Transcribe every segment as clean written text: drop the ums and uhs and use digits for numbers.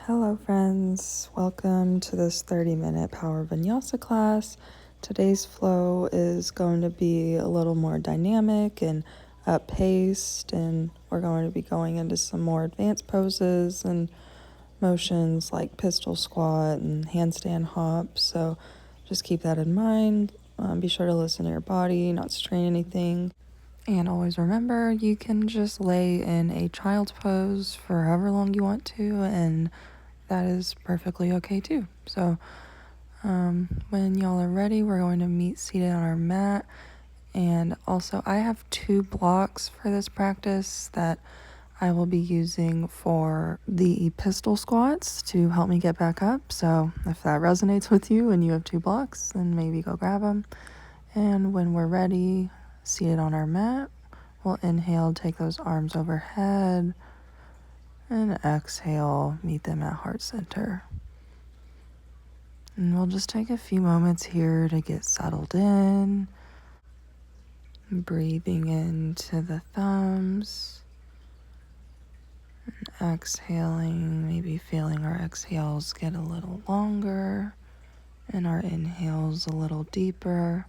Hello friends, welcome to this 30-minute Power Vinyasa class. Today's flow is going to be a little more dynamic and up-paced, and we're going to be going into some more advanced poses and motions like pistol squat and handstand hop. So just keep that in mind. Be sure to listen to your body, not strain anything. And always remember, you can just lay in a child's pose for however long you want to, and that is perfectly okay too. So when y'all are ready, we're going to meet seated on our mat. And also, I have 2 blocks for this practice that I will be using for the pistol squats to help me get back up. So if that resonates with you and you have 2 blocks, then maybe go grab them. And when we're ready, seated on our mat, we'll inhale, take those arms overhead, and exhale, meet them at heart center. And we'll just take a few moments here to get settled in, breathing into the thumbs, and exhaling, maybe feeling our exhales get a little longer and our inhales a little deeper.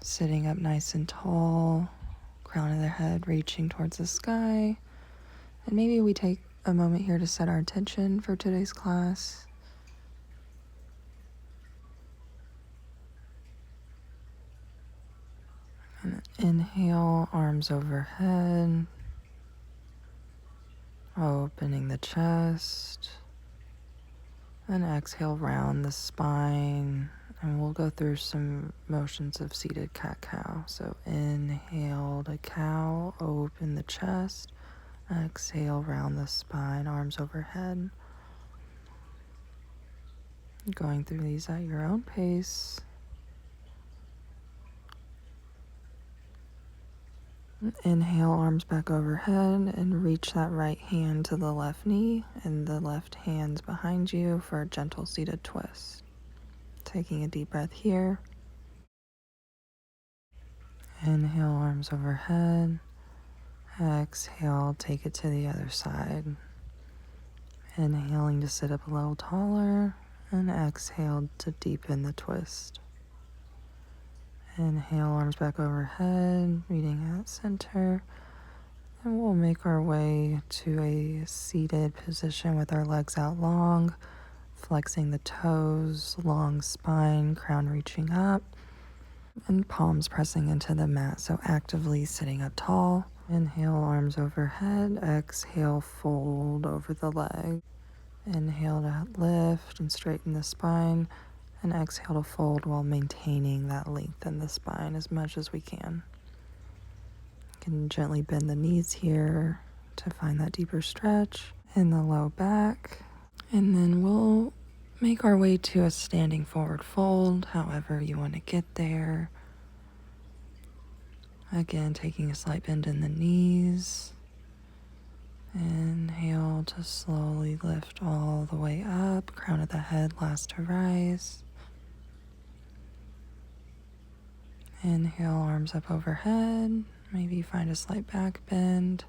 Sitting up nice and tall, crown of the head reaching towards the sky. And maybe we take a moment here to set our intention for today's class. And inhale, arms overhead, opening the chest. And exhale, round the spine. And we'll go through some motions of seated cat-cow. So inhale to cow, open the chest. Exhale, round the spine, arms overhead. Going through these at your own pace. Inhale, arms back overhead, and reach that right hand to the left knee and the left hand's behind you for a gentle seated twist. Taking a deep breath here. Inhale, arms overhead. Exhale, take it to the other side. Inhaling to sit up a little taller, and exhale to deepen the twist. Inhale, arms back overhead, meeting at center. And we'll make our way to a seated position with our legs out long, flexing the toes, long spine, crown reaching up, and palms pressing into the mat. So actively sitting up tall. Inhale, arms overhead. Exhale, fold over the leg. Inhale to lift and straighten the spine. And exhale to fold while maintaining that length in the spine as much as we can. You can gently bend the knees here to find that deeper stretch in the low back. And then we'll make our way to a standing forward fold, however you want to get there. Again, taking a slight bend in the knees. Inhale to slowly lift all the way up, crown of the head last to rise. Inhale, arms up overhead. Maybe find a slight back bend.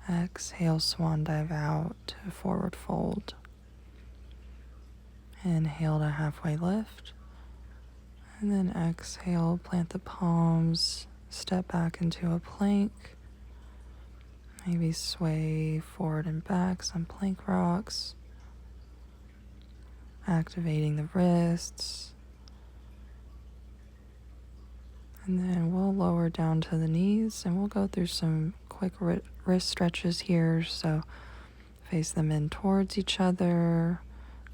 Exhale, swan dive out to forward fold. Inhale to halfway lift. And then exhale, plant the palms, step back into a plank. Maybe sway forward and back, some plank rocks. Activating the wrists. And then we'll lower down to the knees and we'll go through some quick wrist stretches here. So face them in towards each other,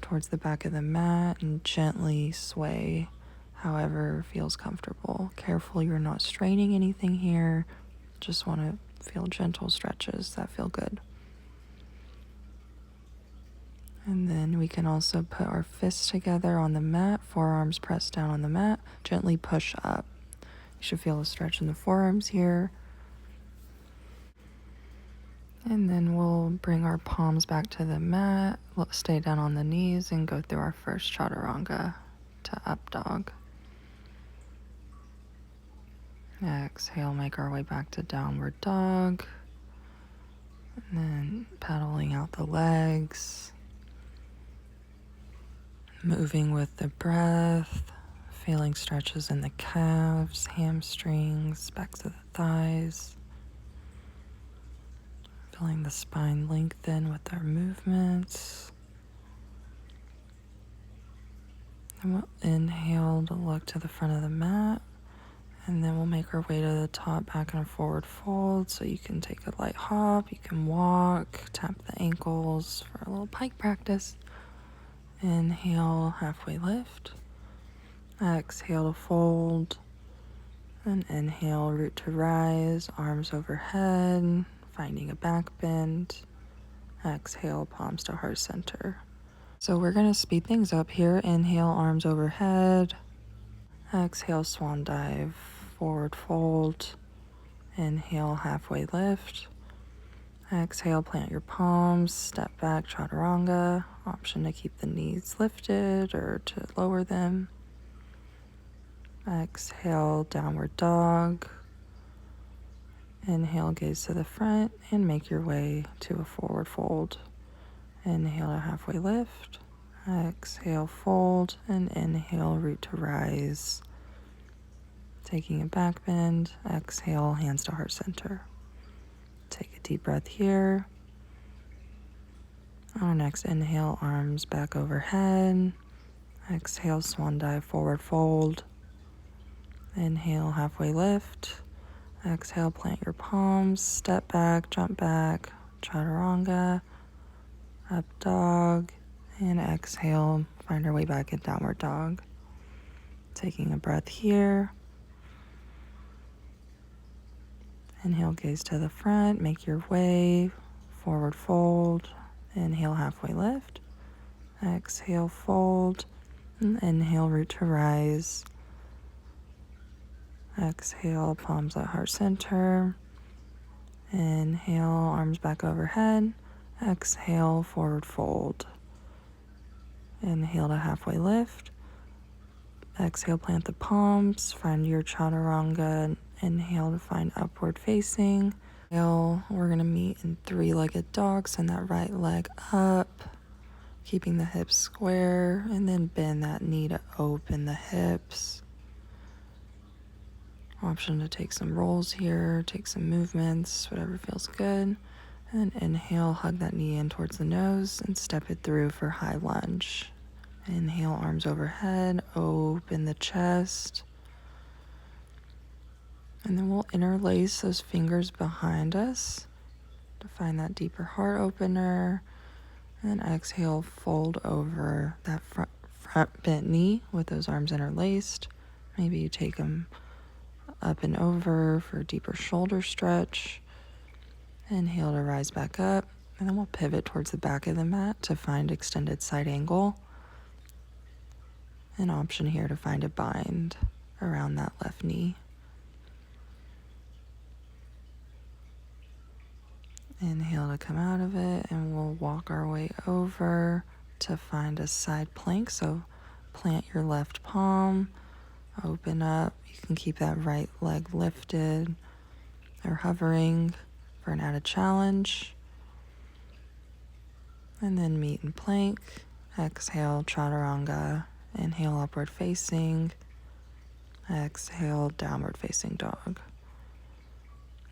towards the back of the mat, and gently sway however feels comfortable. Careful you're not straining anything here. Just want to feel gentle stretches that feel good. And then we can also put our fists together on the mat, forearms pressed down on the mat, gently push up. You should feel a stretch in the forearms here. And then we'll bring our palms back to the mat, stay down on the knees, and go through our first chaturanga to up dog. Exhale, make our way back to downward dog. And then pedaling out the legs, moving with the breath, feeling stretches in the calves, hamstrings, backs of the thighs, feeling the spine lengthen with our movements. And we'll inhale to look to the front of the mat, and then we'll make our way to the top, back in a forward fold. So you can take a light hop, you can walk, tap the ankles for a little pike practice. Inhale, halfway lift. Exhale to fold. And inhale, root to rise, arms overhead, finding a back bend. Exhale, palms to heart center. So we're going to speed things up here. Inhale, arms overhead. Exhale, swan dive, forward fold. Inhale, halfway lift. Exhale, plant your palms, step back, chaturanga. Option to keep the knees lifted or to lower them. Exhale, downward dog. Inhale, gaze to the front and make your way to a forward fold. Inhale to halfway lift. Exhale, fold, and inhale, root to rise. Taking a back bend. Exhale, hands to heart center. Take a deep breath here. On our next inhale, arms back overhead. Exhale, swan dive, forward fold. Inhale, halfway lift. Exhale, plant your palms, step back, jump back, chaturanga, up dog, and exhale, find our way back in downward dog. Taking a breath here. Inhale, gaze to the front, make your way, forward fold. Inhale, halfway lift. Exhale, fold. And inhale, root to rise. Exhale, palms at heart center. Inhale, arms back overhead. Exhale, forward fold. Inhale to halfway lift. Exhale, plant the palms. Find your chaturanga. Inhale to find upward facing. Inhale, we're going to meet in three-legged dog. Send that right leg up, keeping the hips square, and then bend that knee to open the hips. Option to take some rolls here, take some movements, whatever feels good. And inhale, hug that knee in towards the nose and step it through for high lunge. Inhale, arms overhead, open the chest. And then we'll interlace those fingers behind us to find that deeper heart opener. And then exhale, fold over that front bent knee with those arms interlaced. Maybe you take them up and over for a deeper shoulder stretch. Inhale to rise back up, and then we'll pivot towards the back of the mat to find extended side angle. An option here to find a bind around that left knee. Inhale to come out of it, and we'll walk our way over to find a side plank. So plant your left palm, open up. You can keep that right leg lifted or hovering for an added challenge. And then meet in plank. Exhale, chaturanga. Inhale, upward facing. Exhale, downward facing dog.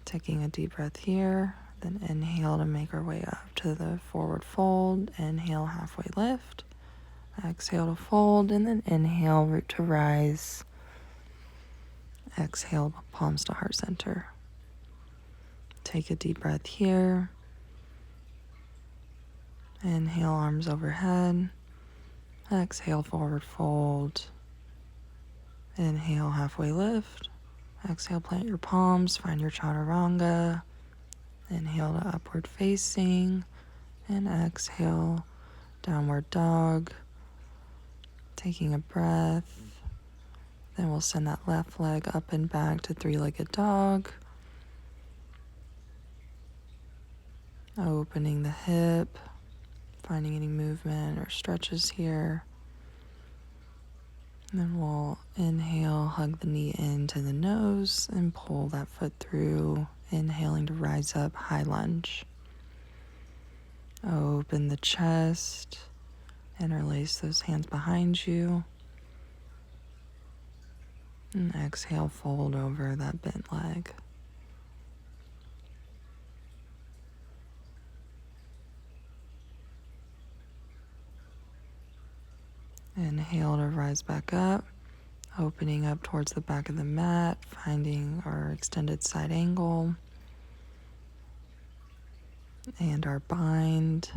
Taking a deep breath here. Then inhale to make our way up to the forward fold. Inhale, halfway lift. Exhale to fold, and then inhale, root to rise. Exhale, palms to heart center. Take a deep breath here. Inhale, arms overhead. Exhale, forward fold. Inhale, halfway lift. Exhale, plant your palms, find your chaturanga. Inhale to upward facing. And exhale, downward dog. Taking a breath. Then we'll send that left leg up and back to three-legged dog. Opening the hip, finding any movement or stretches here. And then we'll inhale, hug the knee into the nose and pull that foot through, inhaling to rise up, high lunge. open the chest, interlace those hands behind you, and exhale, fold over that bent leg. Inhale to rise back up, opening up towards the back of the mat, finding our extended side angle and our bind.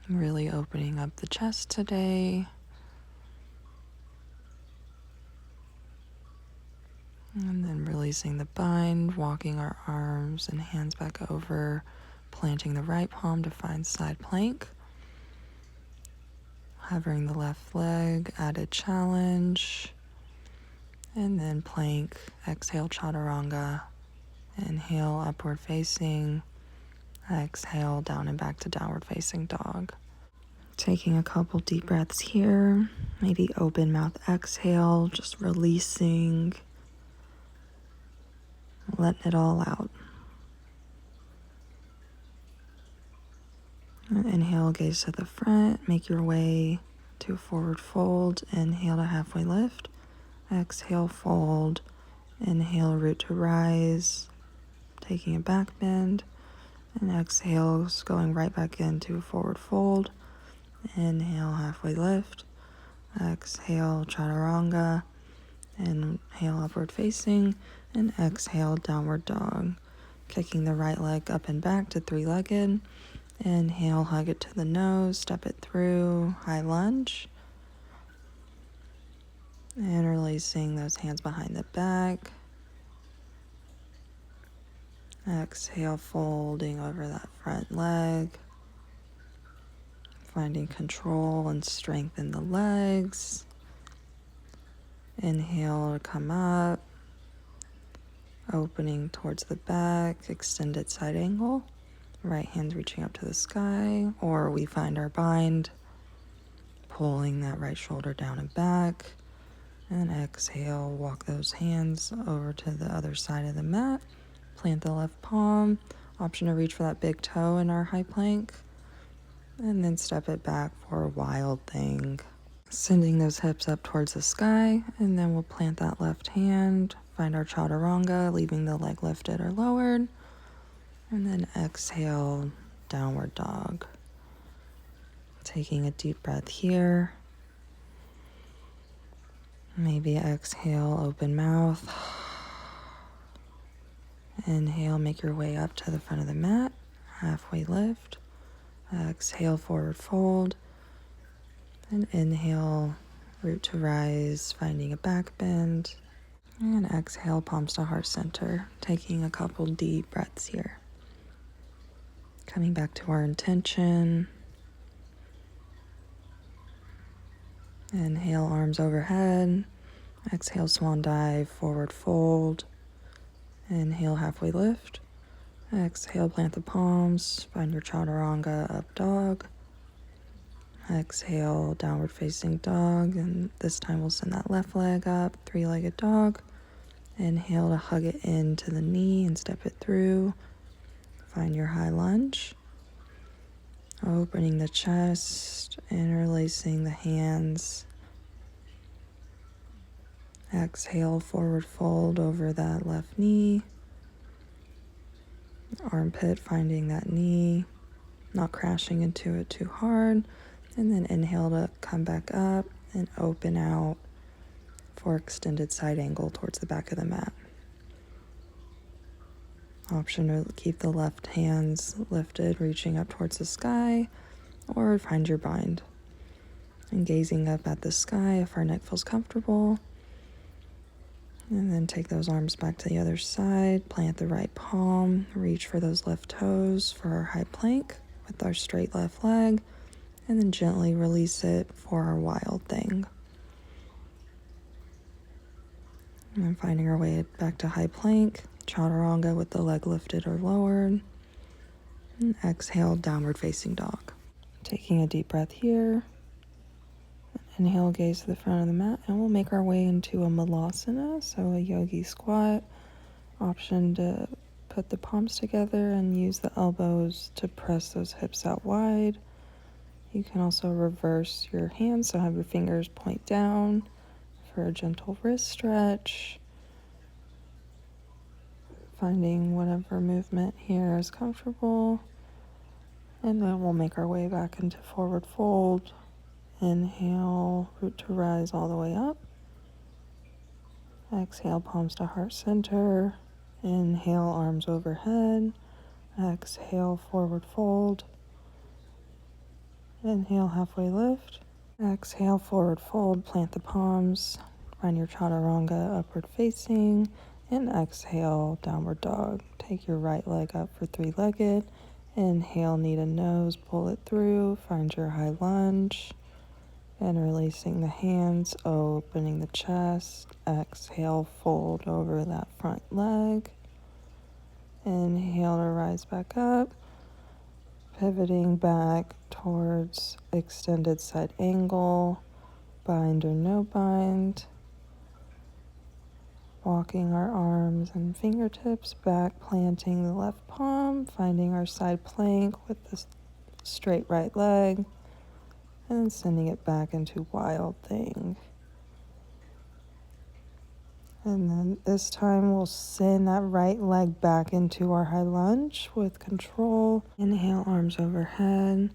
Really opening up the chest today. And then releasing the bind, walking our arms and hands back over, planting the right palm to find side plank. Hovering the left leg, added challenge. And then plank, exhale chaturanga. Inhale, upward facing. Exhale, down and back to downward facing dog. Taking a couple deep breaths here. Maybe open mouth exhale, just releasing, letting it all out. Inhale, gaze to the front, make your way to a forward fold. Inhale to halfway lift. Exhale, fold. Inhale, root to rise, taking a back bend. And exhale, going right back into a forward fold. Inhale, halfway lift. Exhale, chaturanga. Inhale, upward facing. And exhale, downward dog. Kicking the right leg up and back to three-legged. Inhale, hug it to the nose, step it through, high lunge. Interlacing those hands behind the back. Exhale, folding over that front leg. Finding control and strength in the legs. Inhale to come up. Opening towards the back, extended side angle. Right hand reaching up to the sky, or we find our bind, pulling that right shoulder down and back. And exhale, walk those hands over to the other side of the mat. Plant the left palm. Option to reach for that big toe in our high plank. And then step it back for a wild thing. Sending those hips up towards the sky. And then we'll plant that left hand. Find our chaturanga, leaving the leg lifted or lowered. And then exhale, downward dog. Taking a deep breath here. Maybe exhale, open mouth. Inhale, make your way up to the front of the mat. Halfway lift. Exhale, forward fold. And inhale, root to rise, finding a back bend. And exhale, palms to heart center. Taking a couple deep breaths here. Coming back to our intention. Inhale, arms overhead. Exhale, swan dive, forward fold. Inhale, halfway lift. Exhale, plant the palms. Find your chaturanga, up dog. Exhale, downward facing dog. And this time we'll send that left leg up, three-legged dog. Inhale to hug it into the knee and step it through. Find your high lunge. Opening the chest, interlacing the hands. Exhale, forward fold over that left knee. Armpit finding that knee, not crashing into it too hard. And then inhale to come back up and open out for extended side angle towards the back of the mat. Option to keep the left hands lifted, reaching up towards the sky, or find your bind. And gazing up at the sky if our neck feels comfortable. And then take those arms back to the other side, plant the right palm, reach for those left toes for our high plank with our straight left leg, and then gently release it for our wild thing. And then finding our way back to high plank, chaturanga with the leg lifted or lowered. And exhale, downward facing dog. Taking a deep breath here. Inhale, gaze to the front of the mat, and we'll make our way into a malasana, so a yogi squat. Option to Put the palms together and use the elbows to press those hips out wide. You can also reverse your hands, so have your fingers point down for a gentle wrist stretch. Finding whatever movement here is comfortable. And then we'll make our way back into forward fold. Inhale, root to rise all the way up. Exhale, palms to heart center. Inhale, arms overhead. Exhale, forward fold. Inhale, halfway lift. Exhale, forward fold, plant the palms. Find your chaturanga, upward facing. And exhale, downward dog. Take your right leg up for three-legged. Inhale, knee to nose, pull it through. Find your high lunge. And releasing the hands, opening the chest. Exhale, fold over that front leg. Inhale to rise back up. Pivoting back towards extended side angle. Bind or no bind. Walking our arms and fingertips back, planting the left palm, finding our side plank with the straight right leg, and then sending it back into wild thing. And then this time we'll send that right leg back into our high lunge with control. Inhale, arms overhead.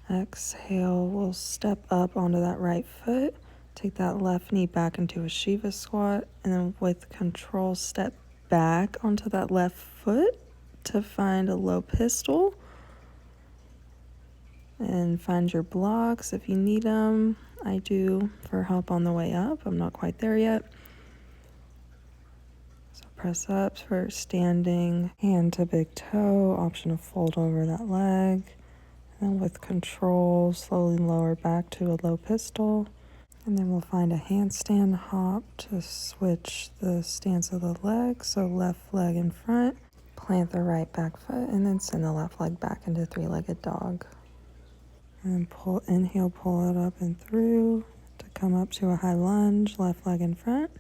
Exhale, we'll step up onto that right foot. Take that left knee back into a Shiva squat, and then with control, step back onto that left foot to find a low pistol. And find your blocks if you need them. I do for help on the way up. I'm not quite there yet. So press ups for standing, hand to big toe, option to fold over that leg. And with control, slowly lower back to a low pistol. And then we'll find a handstand hop to switch the stance of the leg. So left leg in front, plant the right back foot, and then send the left leg back into three-legged dog. And then inhale, pull it up and through to come up to a high lunge, left leg in front.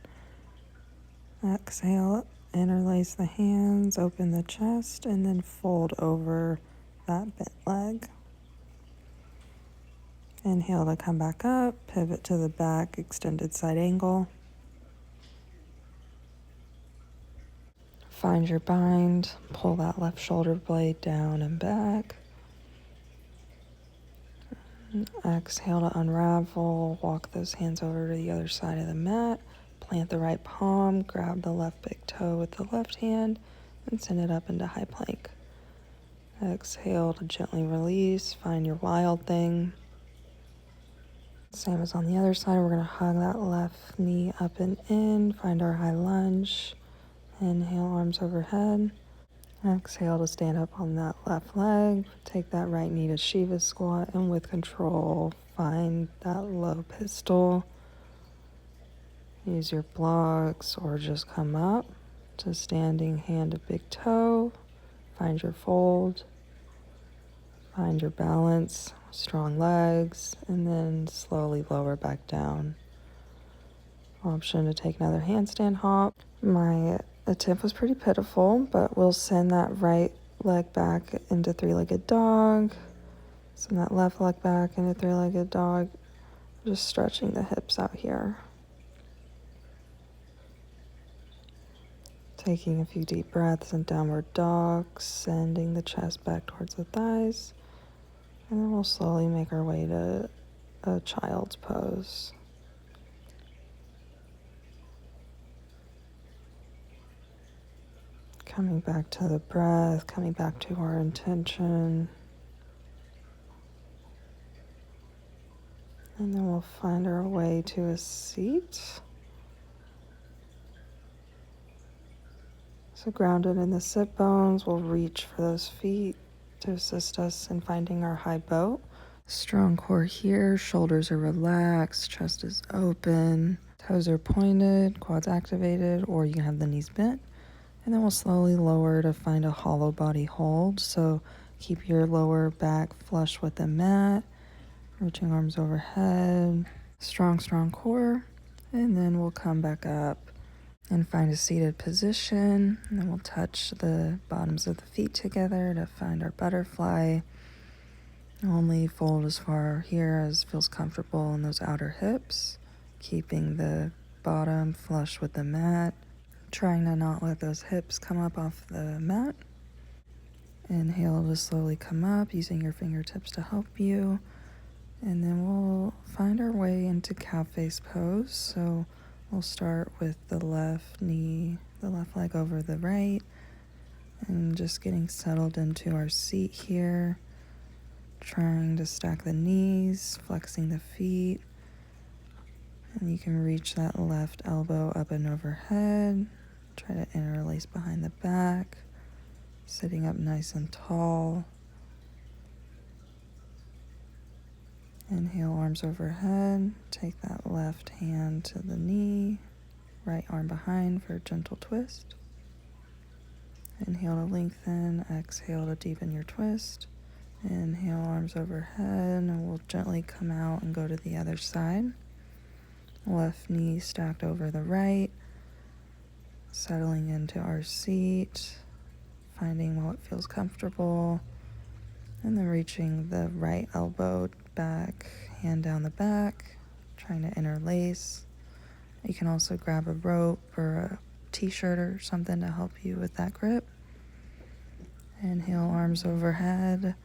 Exhale, interlace the hands, open the chest, and then fold over that bent leg. Inhale to come back up, pivot to the back, extended side angle. Find your bind, pull that left shoulder blade down and back. Exhale to unravel, walk those hands over to the other side of the mat. Plant the right palm, grab the left big toe with the left hand, and send it up into high plank. Exhale to gently release, find your wild thing. Same as on the other side, we're going to hug that left knee up and in, find our high lunge. Inhale, arms overhead. Exhale to stand up on that left leg. Take that right knee to Shiva squat, and with control, find that low pistol. Use your blocks or just come up to standing hand to big toe. Find your fold. Find your balance, strong legs, and then slowly lower back down. Option to take another handstand hop. My attempt was pretty pitiful, but we'll send that right leg back into three-legged dog. Send that left leg back into three-legged dog. Just stretching the hips out here. Taking a few deep breaths in downward dog, sending the chest back towards the thighs. And then we'll slowly make our way to a child's pose. Coming back to the breath, coming back to our intention. And then we'll find our way to a seat. So grounded in the sit bones, we'll reach for those feet to assist us in finding our high boat. Strong core here, shoulders are relaxed, chest is open, toes are pointed, quads activated, or you can have the knees bent. And then we'll slowly lower to find a hollow body hold. So keep your lower back flush with the mat, reaching arms overhead, strong core. And then we'll come back up And find a seated position. And then we'll touch the bottoms of the feet together to find our butterfly. Only fold as far here as feels comfortable in those outer hips, keeping the bottom flush with the mat, trying to not let those hips come up off the mat. Inhale to slowly come up, using your fingertips to help you. And then we'll find our way into cow face pose. So we'll start with the left knee, the left leg over the right, and just getting settled into our seat here. Trying to stack the knees, flexing the feet. And you can reach that left elbow up and overhead. Try to interlace behind the back. Sitting up nice and tall. Inhale, arms overhead. Take that left hand to the knee. Right arm behind for a gentle twist. Inhale to lengthen. Exhale to deepen your twist. Inhale, arms overhead, and we'll gently come out and go to the other side. Left knee stacked over the right. Settling into our seat. Finding what feels comfortable. And then reaching the right elbow back, hand down the back, trying to interlace. You can also grab a rope or a t-shirt or something to help you with that grip. Inhale, arms overhead.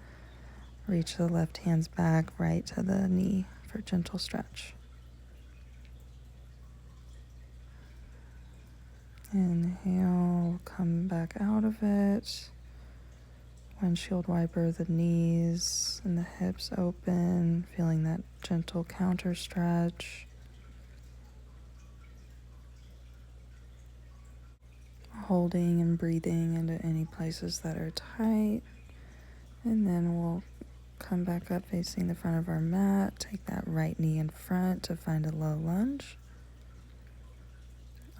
Reach the left hands back, right to the knee for a gentle stretch. Inhale, come back out of it. Windshield wiper the knees and the hips open, feeling that gentle counter stretch. Holding and breathing into any places that are tight. And then we'll come back up facing the front of our mat. Take that right knee in front to find a low lunge.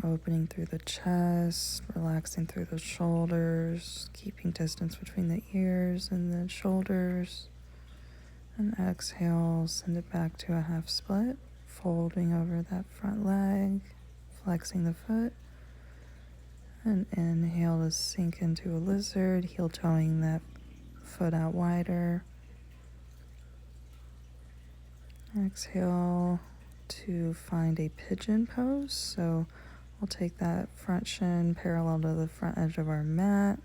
Opening through the chest, relaxing through the shoulders, keeping distance between the ears and the shoulders. And exhale, send it back to a half split, folding over that front leg, flexing the foot. And inhale to sink into a lizard, heel toeing that foot out wider. Exhale to find a pigeon pose. So we'll take that front shin parallel to the front edge of our mat.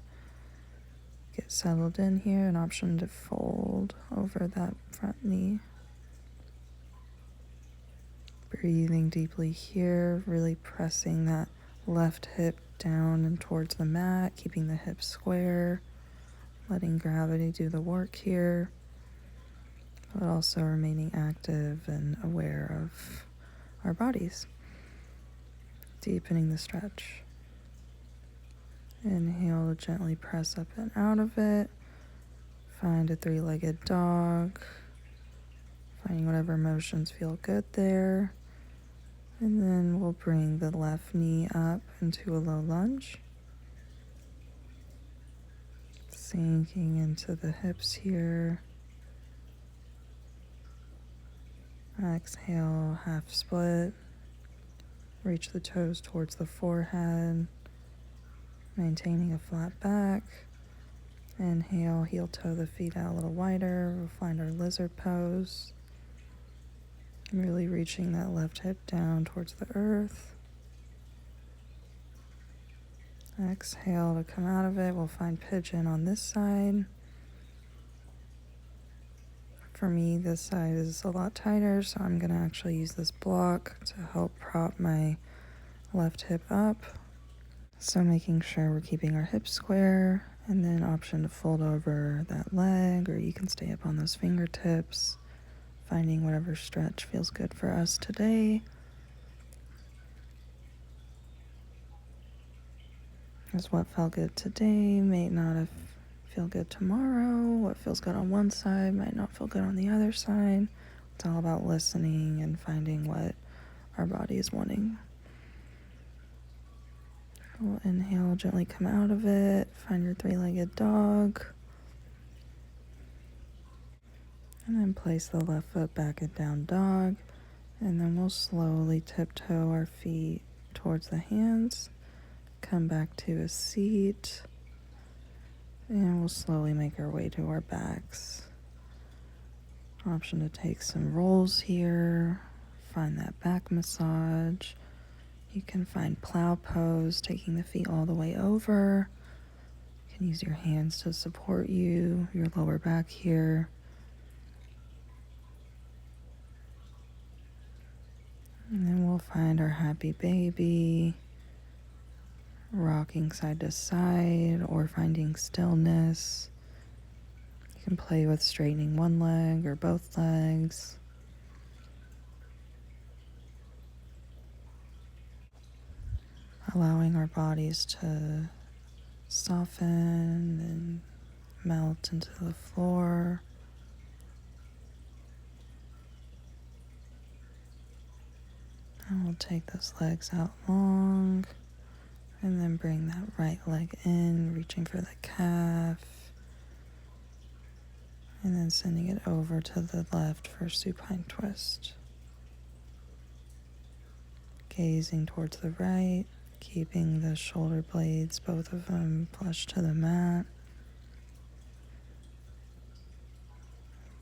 Get settled in here, an option to fold over that front knee. Breathing deeply here, really pressing that left hip down and towards the mat, keeping the hips square, letting gravity do the work here, but also remaining active and aware of our bodies. Deepening the stretch. Inhale to gently press up and out of it. Find a three-legged dog. Finding whatever motions feel good there. And then we'll bring the left knee up into a low lunge. Sinking into the hips here. Exhale, half split. Reach the toes towards the forehead. Maintaining a flat back. Inhale, heel toe the feet out a little wider. We'll find our lizard pose. Really reaching that left hip down towards the earth. Exhale to come out of it. We'll find pigeon on this side. For me, this side is a lot tighter, so I'm going to actually use this block to help prop my left hip up. So making sure we're keeping our hips square, and then option to fold over that leg, or you can stay up on those fingertips, finding whatever stretch feels good for us today. Because what felt good today may not have feel good tomorrow. What feels good on one side might not feel good on the other side. It's all about listening and finding what our body is wanting. We'll inhale, gently come out of it. Find your three-legged dog. And then place the left foot back in down dog. And then we'll slowly tiptoe our feet towards the hands. Come back to a seat. And we'll slowly make our way to our backs. Option to take some rolls here. Find that back massage. You can find plow pose, taking the feet all the way over. You can use your hands to support you, your lower back here. And then we'll find our happy baby, rocking side to side or finding stillness. You can play with straightening one leg or both legs. Allowing our bodies to soften and melt into the floor. And we'll take those legs out long and then bring that right leg in, reaching for the calf. And then sending it over to the left for supine twist. Gazing towards the right, keeping the shoulder blades, both of them, flush to the mat.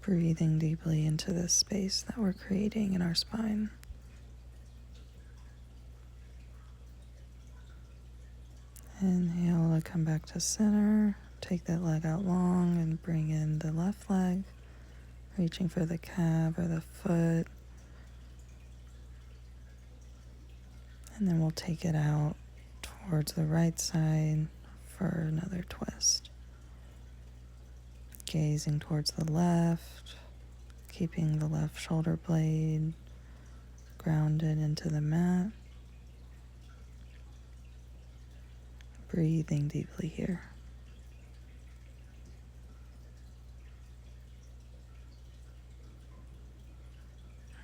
Breathing deeply into this space that we're creating in our spine. Inhale to come back to center. Take that leg out long and bring in the left leg, reaching for the calf or the foot. And then we'll take it out towards the right side for another twist. Gazing towards the left, keeping the left shoulder blade grounded into the mat. Breathing deeply here.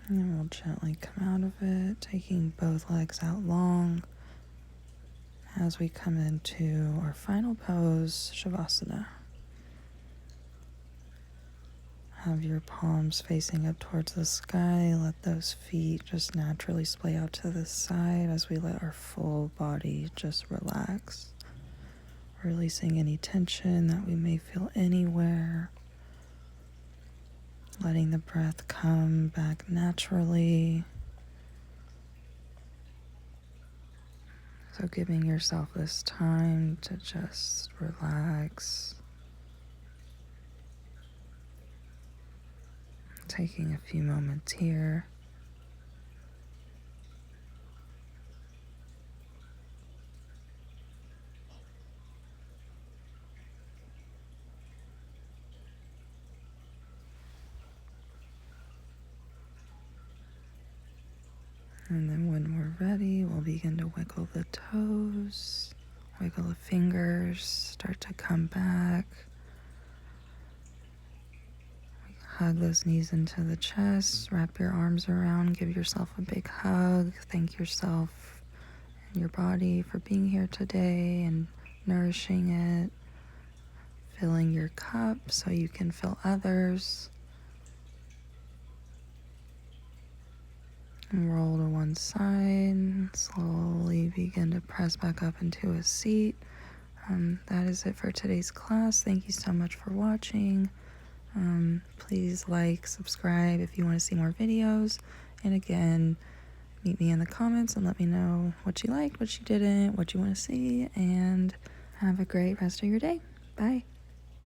And we'll gently come out of it, taking both legs out long as we come into our final pose, Shavasana. Have your palms facing up towards the sky. Let those feet just naturally splay out to the side as we let our full body just relax. Releasing any tension that we may feel anywhere. Letting the breath come back naturally. So giving yourself this time to just relax. Taking a few moments here. And then when we're ready, we'll begin to wiggle the toes, wiggle the fingers, start to come back. Hug those knees into the chest, wrap your arms around, give yourself a big hug. Thank yourself and your body for being here today and nourishing it, filling your cup so you can fill others. And roll to one side, slowly begin to press back up into a seat. That is it for today's class. Thank you so much for watching. Please like, subscribe if you want to see more videos. And again, meet me in the comments and let me know what you liked, what you didn't, what you want to see, and have a great rest of your day. Bye.